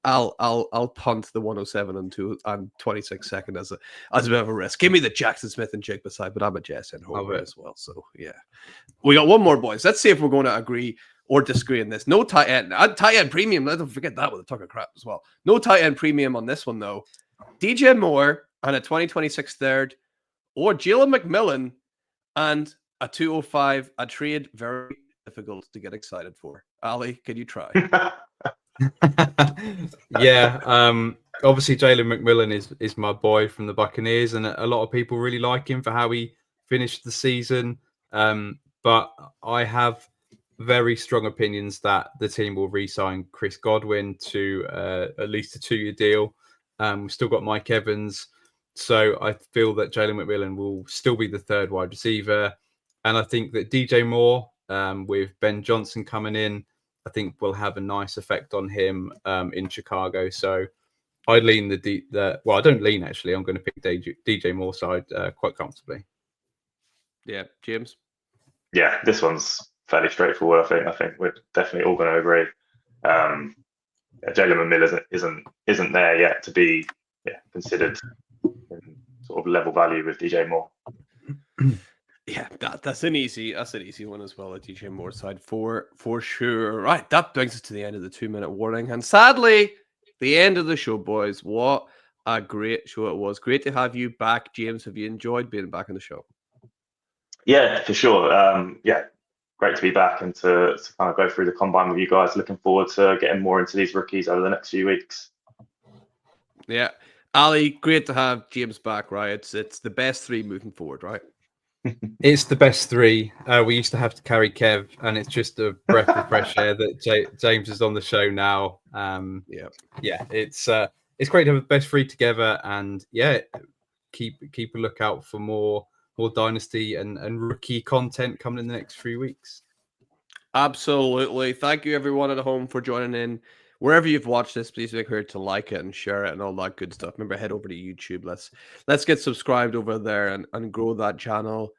I'll punt the 107 and 26 second as a bit of a risk. Give me the Jaxson, Smith and Jigba side, but I'm a JSN holder as well. So yeah, we got one more, boys. Let's see if we're going to agree or disagree on this. No tight end premium. Let's don't forget that with the Tucker Craft as well. No tight end premium on this one though. DJ Moore and a 2026 third, or Jalen McMillan and a 205, a trade very difficult to get excited for. Ali, can you try? Yeah, obviously Jalen McMillan is my boy from the Buccaneers, and a lot of people really like him for how he finished the season. But I have very strong opinions that the team will re-sign Chris Godwin to at least a 2-year deal. We've still got Mike Evans. So I feel that Jalen McMillan will still be the third wide receiver. And I think that DJ Moore, with Ben Johnson coming in, I think will have a nice effect on him in Chicago. So I lean I don't lean actually. I'm going to pick DJ Moore side quite comfortably. Yeah, James? Yeah, this one's fairly straightforward. I think we're definitely all going to agree. Jalen McMillan isn't there yet to be considered sort of level value with DJ Moore. Yeah, that's an easy one as well at DJ Moore side for sure. Right, that brings us to the end of the 2-minute warning, and sadly, the end of the show, boys. What a great show it was! Great to have you back, James. Have you enjoyed being back on the show? Yeah, for sure. Great to be back and to kind of go through the combine with you guys. Looking forward to getting more into these rookies over the next few weeks. Yeah. Ali, great to have James back, right? It's the best 3 moving forward, right? It's the best 3. We used to have to carry Kev, and it's just a breath of fresh air that James is on the show now. Yeah, it's great to have the best 3 together, and keep a lookout for more Dynasty and rookie content coming in the next 3 weeks. Absolutely. Thank you everyone at home for joining in. Wherever you've watched this, please make sure to like it and share it and all that good stuff. Remember, head over to YouTube. Let's get subscribed over there and grow that channel.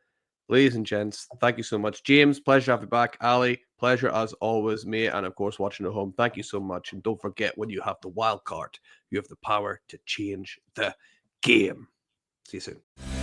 Ladies and gents, thank you so much. James, pleasure to have you back. Ali, pleasure as always, mate. And of course, watching at home, thank you so much. And don't forget, when you have the wild card, you have the power to change the game. See you soon.